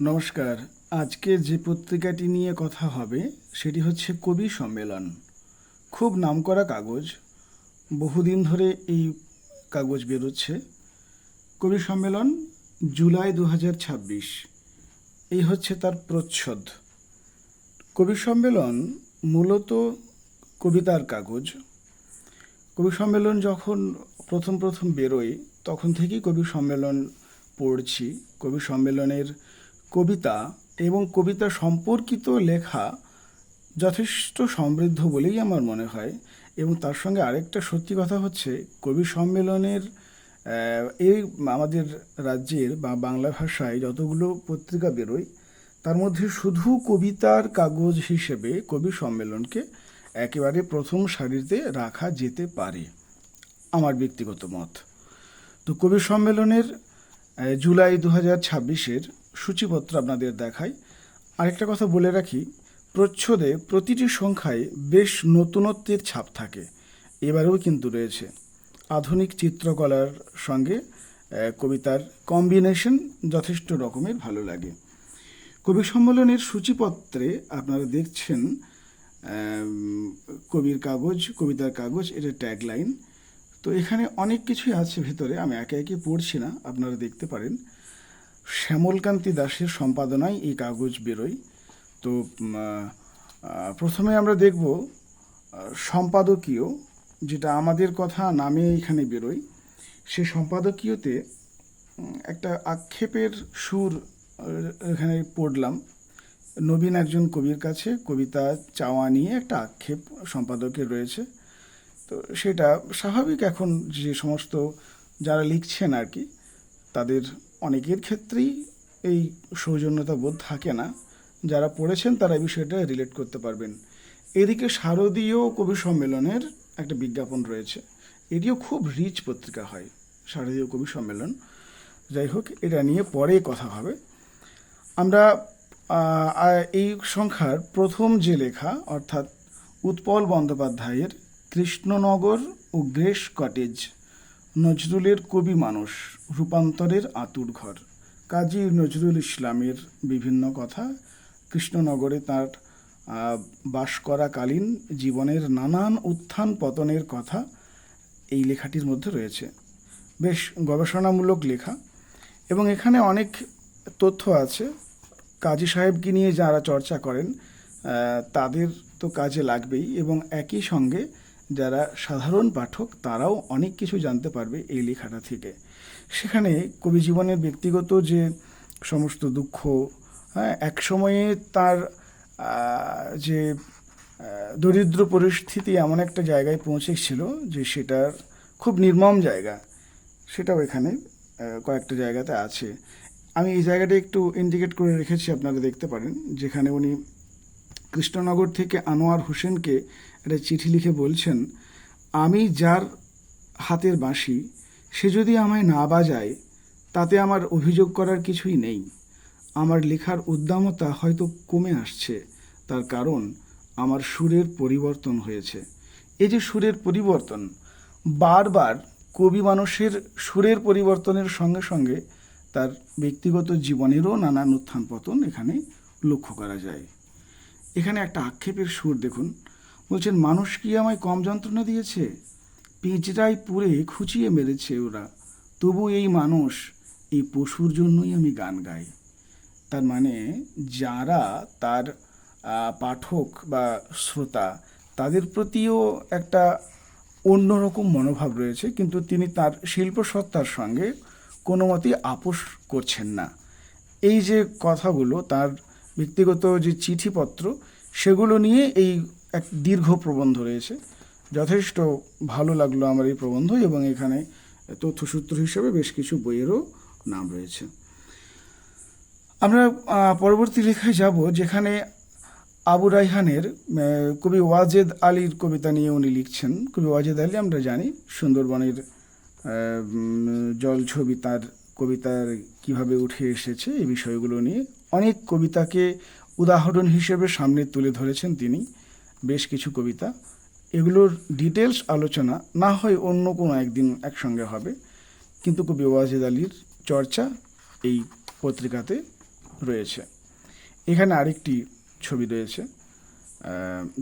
নমস্কার। আজকে যে পত্রিকাটি নিয়ে কথা হবে সেটি হচ্ছে কবি সম্মেলন। খুব নামকরা কাগজ, বহুদিন ধরে এই কাগজ বেরোচ্ছে। কবি সম্মেলন জুলাই 2026, এই হচ্ছে তার প্রচ্ছদ। কবি সম্মেলন মূলত কবিতার কাগজ। কবি সম্মেলন যখন প্রথম প্রথম বেরোয় তখন থেকেই কবি সম্মেলন পড়ছি। কবি সম্মেলনের কবিতা এবং কবিতা সম্পর্কিত লেখা যথেষ্ট সমৃদ্ধ বলেই আমার মনে হয়। এবং তার সঙ্গে আরেকটা সত্যি কথা হচ্ছে, কবি সম্মেলনের এই আমাদের রাজ্যের বা বাংলা ভাষায় যতগুলো পত্রিকা বেরোয় তার মধ্যে শুধু কবিতার কাগজ হিসেবে কবি সম্মেলনকে একেবারে প্রথম সারিতে রাখা যেতে পারে, আমার ব্যক্তিগত মত। তো কবি সম্মেলনের জুলাই 2026-এর সূচিপত্র আপনাদের দেখাই। আরেকটা কথা বলে রাখি, প্রচ্ছদে প্রতিটি সংখ্যায় বেশ নতুনত্বের ছাপ থাকে। এবারেও কিন্তু রয়েছে আধুনিক চিত্রকলার সঙ্গে কবিতার কম্বিনেশন যথেষ্ট রকমের ভালো লাগে। কবি সম্মেলনের সূচিপত্রে আপনারা দেখছেন কবিতার কাগজ, এটা ট্যাগলাইন। তো এখানে অনেক কিছুই আছে ভিতরে, আমি একে একে পড়ছি না, আপনারা দেখতে পারেন। শ্যামলকান্তি দাসের সম্পাদনায় এই কাগজ বেরোয়। তো প্রথমে আমরা দেখব সম্পাদকীয়, যেটা আমাদের কথা নামে এখানে বেরোয়। সে সম্পাদকীয়তে একটা আক্ষেপের সুর এখানে পড়লাম। নবীন একজন কবির কাছে কবিতা চাওয়া নিয়ে একটা আক্ষেপ সম্পাদকের রয়েছে। তো সেটা স্বাভাবিক। এখন যে সমস্ত যারা লিখছেন আর কি, তাদের অনেকের ক্ষেত্রেই এই সৌজন্যতা বোধ থাকে না। যারা পড়েছেন তারা এই বিষয়টা রিলেট করতে পারবেন। এদিকে শারদীয় কবি সম্মেলনের একটা বিজ্ঞাপন রয়েছে। এটিও খুব রিচ পত্রিকা হয়, শারদীয় কবি সম্মেলন। যাই হোক, এটা নিয়ে পরে কথা হবে। আমরা এই সংখ্যার প্রথম যে লেখা, অর্থাৎ উৎপল বন্দ্যোপাধ্যায়ের কৃষ্ণনগর ও গ্রেস কটেজ, নজরুলের কবি মানুষ, রূপান্তরের আতুর ঘর, কাজী নজরুল ইসলামের বিভিন্ন কথা, কৃষ্ণনগরে তার বাস করাকালীন জীবনের নানান উত্থান পতনের কথা এই লেখাটির মধ্যে রয়েছে। বেশ গবেষণামূলক লেখা, এবং এখানে অনেক তথ্য আছে। কাজী সাহেবকে নিয়ে যারা চর্চা করেন তাদের তো কাজে লাগবেই, এবং একই সঙ্গে যারা সাধারণ পাঠক তারাও অনেক কিছু জানতে পারবে এই লেখাটা থেকে। সেখানে কবি জীবনের ব্যক্তিগত যে সমস্ত দুঃখ, এক সময়ে তার যে দরিদ্র পরিস্থিতি এমন একটা জায়গায় পৌঁছেছিল যে সেটার খুব নির্মম জায়গা, সেটাও এখানে কয়েকটা জায়গাতে আছে। আমি এই জায়গাটা একটু ইন্ডিকেট করে রেখেছি, আপনারা দেখতে পারেন, যেখানে উনি কৃষ্ণনগর থেকে আনোয়ার হোসেনকে একটা চিঠি লিখে বলছেন, আমি যার হাতের বাঁশি সে যদি আমায় না বাজায় তাতে আমার অভিযোগ করার কিছুই নেই। আমার লেখার উদ্দামতা হয়তো কমে আসছে, তার কারণ আমার সুরের পরিবর্তন হয়েছে। এই যে সুরের পরিবর্তন, বারবার কবি মানুষের সুরের পরিবর্তনের সঙ্গে সঙ্গে তার ব্যক্তিগত জীবনেরও নানান উত্থান পতন এখানে লক্ষ্য করা যায়। এখানে একটা আক্ষেপের সুর দেখুন, বলছেন, মানুষ কি আমায় কম যন্ত্রণা দিয়েছে? পিঁজরায় পুড়ে খুঁচিয়ে মেরেছে ওরা, তবু এই মানুষ, এই পশুর জন্যই আমি গান গাই। তার মানে যারা তার পাঠক বা শ্রোতা, তাদের প্রতিও একটা অন্যরকম মনোভাব রয়েছে, কিন্তু তিনি তার শিল্পসত্তার সঙ্গে কোনো মতেই আপোষ করছেন না। এই যে কথাগুলো, তার ব্যক্তিগত যে চিঠিপত্র, সেগুলো নিয়ে এই এক দীর্ঘ প্রবন্ধ রয়েছে। যথেষ্ট ভালো লাগলো আমার এই প্রবন্ধ, এবং এখানে তথ্যসূত্র হিসেবে বেশ কিছু বইয়েরও নাম রয়েছে। আমরা পরবর্তী লেখায় যাব, যেখানে আবু রায়হানের কবি ওয়াজেদ আলীর কবিতা নিয়ে উনি লিখছেন। কবি ওয়াজেদ আলী আমরা জানি, সুন্দরবনের জল ছবি তার কবিতার কিভাবে উঠে এসেছে, এই বিষয়গুলো নিয়ে অনেক কবিতাকে উদাহরণ হিসেবে সামনে তুলে ধরেছেন তিনি। বেশ কিছু কবিতা, এগুলোর ডিটেলস আলোচনা না হয় অন্য কোনো একদিন একসঙ্গে হবে, কিন্তু কবি ওয়াজেদ আলীর চর্চা এই পত্রিকাতে রয়েছে। এখানে আরেকটি ছবি রয়েছে,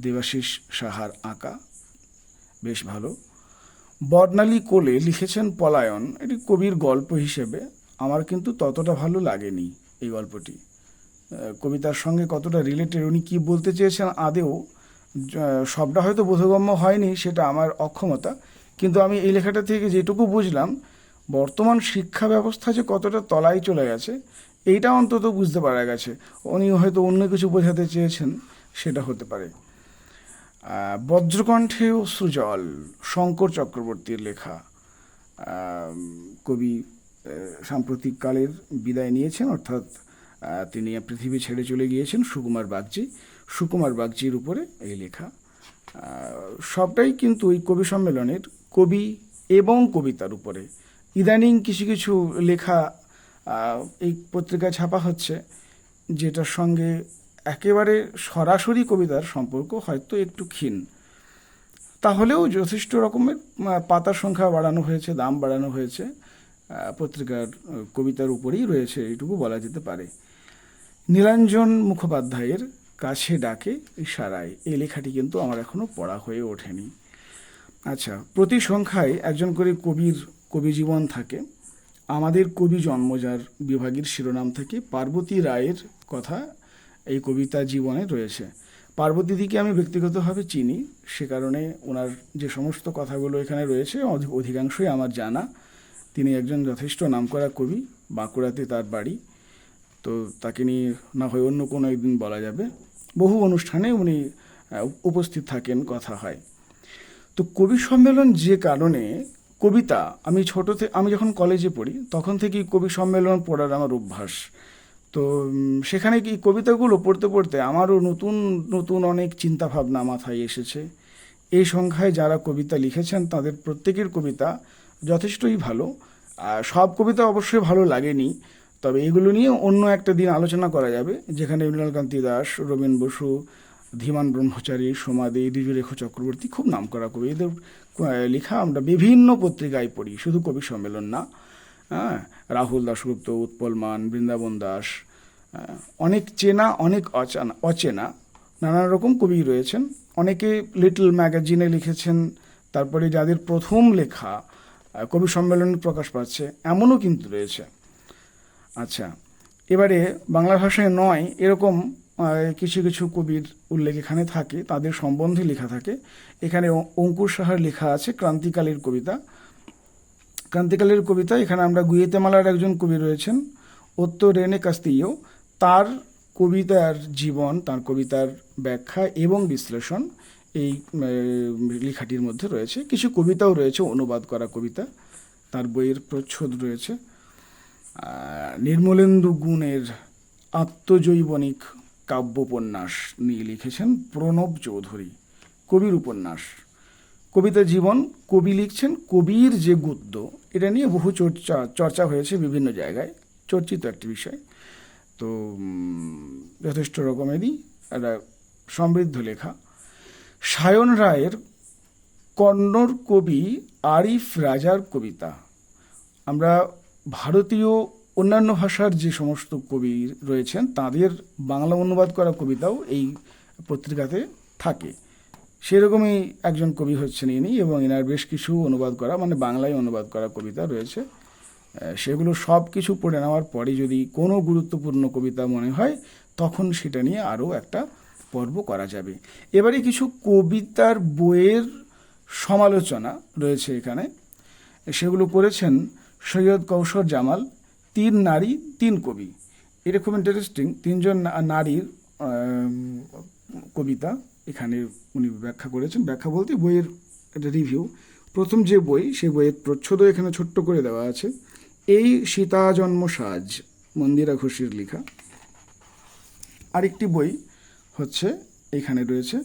দেবাশিস সাহার আঁকা, বেশ ভালো। বর্ণালী কোলে লিখেছেন পলায়ন, এটি কবির গল্প হিসেবে আমার কিন্তু ততটা ভালো লাগেনি এই গল্পটি। কবিতার সঙ্গে কতটা রিলেটেড, উনি কী বলতে চেয়েছেন আদেও সবটা হয়তো বোধগম্য হয়নি, সেটা আমার অক্ষমতা, কিন্তু আমি এই লেখাটা থেকে যেটুকু বুঝলাম, বর্তমান শিক্ষা ব্যবস্থা যে কতটা তলায় চলে গেছে এইটা অন্তত বুঝতে পারা গেছে। উনি হয়তো অন্য কিছু বোঝাতে চেয়েছেন, সেটা হতে পারে। বজ্রকণ্ঠে অশ্রুজল, শঙ্কর চক্রবর্তীর লেখা। কবি সাম্প্রতিককালের বিদায় নিয়েছেন, অর্থাৎ তিনি পৃথিবী ছেড়ে চলে গিয়েছেন। সুকুমার বাগচির উপরে এই লেখা। সবটাই কিন্তু এই কবি সম্মেলনের কবি এবং কবিতার উপরে। ইদানিং কিছু কিছু লেখা এই পত্রিকায় ছাপা হচ্ছে, যেটার সঙ্গে একেবারে সরাসরি কবিতার সম্পর্ক হয়তো একটু ক্ষীণ, তাহলেও যথেষ্ট রকমের পাতার সংখ্যা বাড়ানো হয়েছে, দাম বাড়ানো হয়েছে, পত্রিকার কবিতার উপরেই রয়েছে, এইটুকু বলা যেতে পারে। নীলাঞ্জন মুখোপাধ্যায়ের কাছে ডাকে ইশারায়, এই লেখাটি কিন্তু আমার এখনও পড়া হয়ে ওঠেনি। আচ্ছা, প্রতি সংখ্যায় একজন করে কবি জীবন থাকে। আমাদের কবি জন্মজার বিভাগের শিরোনাম থেকে পার্বতী রায়ের কথা এই কবিতা জীবনে রয়েছে। পার্বতীদিকে আমি ব্যক্তিগতভাবে চিনি, সে কারণে ওনার যে সমস্ত কথাগুলো এখানে রয়েছে অধিকাংশই আমার জানা। তিনি একজন যথেষ্ট নামকরা কবি, বাঁকুড়াতে তার বাড়ি, তো তাকে নিয়ে না হয় অন্য কোনো একদিন বলা যাবে। বহু অনুষ্ঠানে উনি উপস্থিত থাকেন, কথা হয়। তো কবি সম্মেলন যে কারণে, কবিতা আমি যখন কলেজে পড়ি তখন থেকেই কবি সম্মেলন পড়ার আমার অভ্যাস। তো সেখানে কি কবিতাগুলো পড়তে পড়তে আমারও নতুন নতুন অনেক চিন্তাভাবনা মাথায় এসেছে। এই সংখ্যায় যারা কবিতা লিখেছেন তাদের প্রত্যেকের কবিতা যথেষ্টই ভালো। সব কবিতা অবশ্যই ভালো লাগেনি, তবে এগুলো নিয়ে অন্য একটা দিন আলোচনা করা যাবে, যেখানে মৃণালকান্তি দাস, রবীন বসু, ধীমান ব্রহ্মচারী, সমাধি, ঋজুরেখ চক্রবর্তী খুব নামকরা কবি, এদের লেখা আমরা বিভিন্ন পত্রিকায় পড়ি, শুধু কবি সম্মেলন না। হ্যাঁ, রাহুল দাশগুপ্ত, উৎপল মান, বৃন্দাবন দাস, অনেক চেনা অনেক অচেনা নানান রকম কবি রয়েছেন। অনেকে লিটল ম্যাগাজিনে লিখেছেন, তারপরে যাদের প্রথম লেখা কবি সম্মেলনে প্রকাশ পাচ্ছে এমনও কিন্তু রয়েছে। আচ্ছা, এবারে বাংলা ভাষায় নয় এরকম কিছু কিছু কবির উল্লেখ এখানে থাকে, তাদের সম্বন্ধে লেখা থাকে। এখানে অঙ্কুর সাহার লেখা আছে ক্রান্তিকালের কবিতা। এখানে আমরা গুয়েতেমালার একজন কবি রয়েছেন, ওত্তো রেনে কাস্তিও, তার কবিতার জীবন, তার কবিতার ব্যাখ্যা এবং বিশ্লেষণ এই লেখাটির মধ্যে রয়েছে। কিছু কবিতাও রয়েছে, অনুবাদ করা কবিতা, তার বইয়ের প্রচ্ছদ রয়েছে। নির্মলেন্দু গুণের আত্মজৈবনিক কাব্যোপন্যাস নিয়ে লিখেছেন প্রণব চৌধুরী, কবির উপন্যাস। কবিতা জীবন, কবি লিখছেন কবির যে গদ্য, এটা নিয়ে বহু চর্চা হয়েছে বিভিন্ন জায়গায়, চর্চিত একটি বিষয়। তো যথেষ্ট রকমেরই একটা সমৃদ্ধ লেখা। সায়ন রায়ের কন্নড় কবি আরিফ রাজার কবিতা। আমরা ভারতীয় অন্যান্য ভাষার যে সমস্ত কবি রয়েছেন তাদের বাংলা অনুবাদ করা কবিতাও এই পত্রিকাতে থাকে। সেরকমই একজন কবি হচ্ছেন ইনি, এবং এনার বেশ কিছু অনুবাদ করা, মানে বাংলায় অনুবাদ করা কবিতা রয়েছে। সেগুলো সব কিছু পড়ে নেওয়ার পরে যদি কোনো গুরুত্বপূর্ণ কবিতা মনে হয় তখন সেটা নিয়ে আরও একটা পর্ব করা যাবে। এবারে কিছু কবিতার বইয়ের সমালোচনা রয়েছে এখানে, সেগুলো করেছেন সৈয়দ কৌশর জামাল, 3 নারী 3 কবি। এটা খুব ইন্টারেস্টিং, 3 জন নারীর কবিতা এখানে উনি ব্যাখ্যা করেছেন। ব্যাখ্যা বলতে বইয়ের একটা রিভিউ। প্রথম যে বই, সেই বইয়ের প্রচ্ছদও এখানে ছোট্ট করে দেওয়া আছে। এই সীতা জন্ম সাজ, মন্দিরা ঘোষের লেখা। আরেকটি বই হচ্ছে এখানে রয়েছে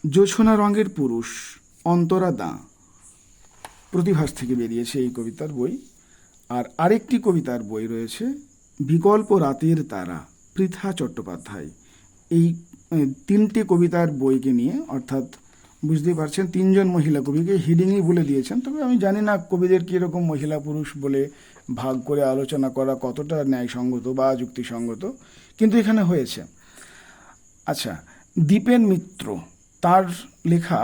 জোছনা রঙের পুরুষ, অন্তরা দাঁ, প্রতিভাস থেকে বেরিয়েছে এই কবিতার বই। আর আরেকটি কবিতার বই রয়েছে বিকল্প রাতের তারা, পৃথা চট্টোপাধ্যায়। এই 3টে কবিতার বইকে নিয়ে, অর্থাৎ বুঝতেই পারছেন 3জন মহিলা কবিকে হিডিংই বলে দিয়েছেন। তবে আমি জানি না কবিদের কীরকম মহিলা পুরুষ বলে ভাগ করে আলোচনা করা কতটা ন্যায়সঙ্গত বা যুক্তিসঙ্গত, কিন্তু এখানে হয়েছে। আচ্ছা, দীপেন মিত্র, তার লেখা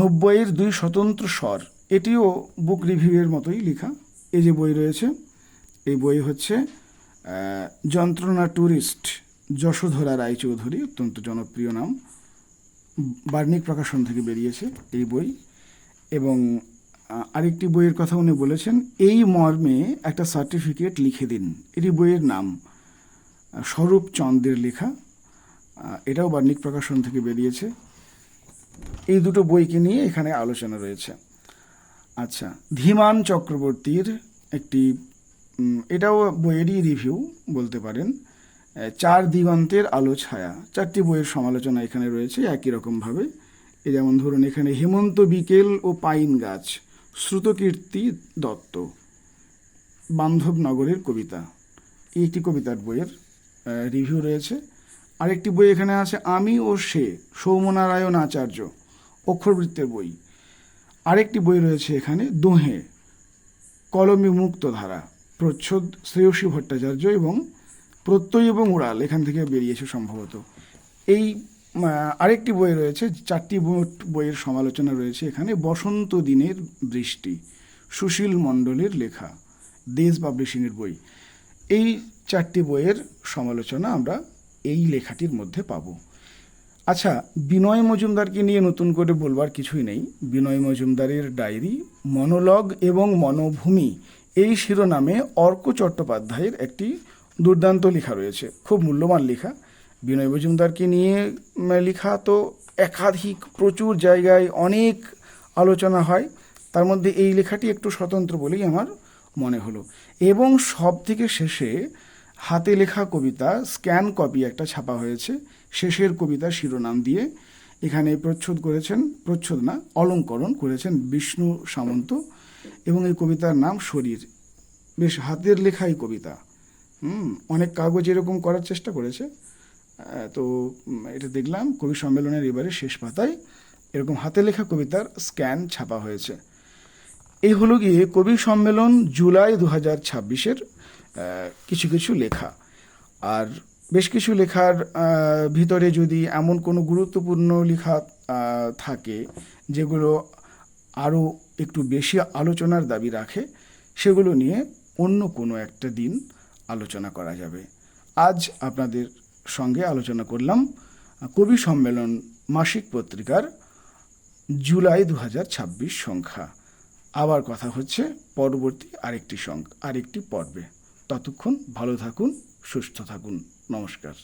90-এর 2 স্বতন্ত্র স্বর, এটিও বুক রিভিউয়ের মতোই লেখা। এই যে বই রয়েছে, এই বই হচ্ছে যন্ত্রণা ট্যুরিস্ট, যশোধরা রায়চৌধুরী, অত্যন্ত জনপ্রিয় নাম। বার্নিক প্রকাশন থেকে বেরিয়েছে এই বই। এবং আরেকটি বইয়ের কথা উনি বলেছেন, এই মর্মে একটা সার্টিফিকেট লিখে দিন। এটি বইয়ের নাম, স্বরূপ চন্দ্রের লেখা। এটাও বার্নিক প্রকাশন থেকে বেরিয়েছে। এই দুটো বইকে নিয়ে এখানে আলোচনা রয়েছে। আচ্ছা, ধীমান চক্রবর্তীর একটি, এটাও বইয়েরই রিভিউ বলতে পারেন, 4 দিগন্তের আলো ছায়া। 4টি বইয়ের সমালোচনা এখানে রয়েছে একই রকমভাবে। এই যেমন ধরুন, এখানে হেমন্ত বিকেল ও পাইন গাছ, শ্রুতকীর্তি দত্ত, বান্ধবনগরের কবিতা, এই একটি কবিতার বইয়ের রিভিউ রয়েছে। আরেকটি বই এখানে আছে, আমি ও সে, সৌম্যনারায়ণ আচার্য, অক্ষরবৃত্তের বই। আরেকটি বই রয়েছে এখানে, দোহে, কলমে মুক্তধারা, প্রচ্ছদ শ্রেয়সী ভট্টাচার্য, এবং প্রত্যয় এবং উড়াল এখান থেকে বেরিয়েছে সম্ভবত। এই আরেকটি বই রয়েছে, 4টি বইয়ের সমালোচনা রয়েছে এখানে, বসন্ত দিনের বৃষ্টি, সুশীল মণ্ডলের লেখা, দেশ পাবলিশিংয়ের বই। এই 4টি বইয়ের সমালোচনা আমরা এই লেখাটির মধ্যে পাব। আচ্ছা, বিনয় মজুমদারকে নিয়ে নতুন করে বলবার কিছুই নেই। বিনয় মজুমদারের ডায়েরি, মনোলগ এবং মনোভূমি, এই শিরোনামে অর্ক চট্টোপাধ্যায়ের একটি দুর্দান্ত লেখা রয়েছে, খুব মূল্যবান লেখা। বিনয় মজুমদারকে নিয়ে লেখা তো একাধিক, প্রচুর জায়গায় অনেক আলোচনা হয়, তার মধ্যে এই লেখাটি একটু স্বতন্ত্র বলেই আমার মনে হলো। এবং সব থেকে শেষে হাতে লেখা কবিতা স্ক্যান কপি একটা ছাপা হয়েছে, শেষের কবিতা শিরোনাম দিয়ে। এখানে প্রচ্ছদ না, অলঙ্করণ করেছেন বিষ্ণু সামন্ত, এবং এই কবিতার নাম শরীর। বেশ হাতের লেখাই কবিতা। অনেক কাগজ এরকম করার চেষ্টা করেছে, তো এটা দেখলাম কবি সম্মেলনের এবারে শেষ পাতায় এরকম হাতে লেখা কবিতার স্ক্যান ছাপা হয়েছে। এই হলো গিয়ে কবি সম্মেলন জুলাই 2026-এর কিছু কিছু লেখা। আর বেশ কিছু লেখার ভিতরে যদি এমন কোনো গুরুত্বপূর্ণ লেখা থাকে যেগুলো আরও একটু বেশি আলোচনার দাবি রাখে, সেগুলো নিয়ে অন্য কোনো একটা দিন আলোচনা করা যাবে। আজ আপনাদের সঙ্গে আলোচনা করলাম কবি সম্মেলন মাসিক পত্রিকার জুলাই 2026 সংখ্যা। আবার কথা হচ্ছে পরবর্তী আরেকটি পর্বে। ততক্ষণ ভালো থাকুন, সুস্থ থাকুন। নমস্কার।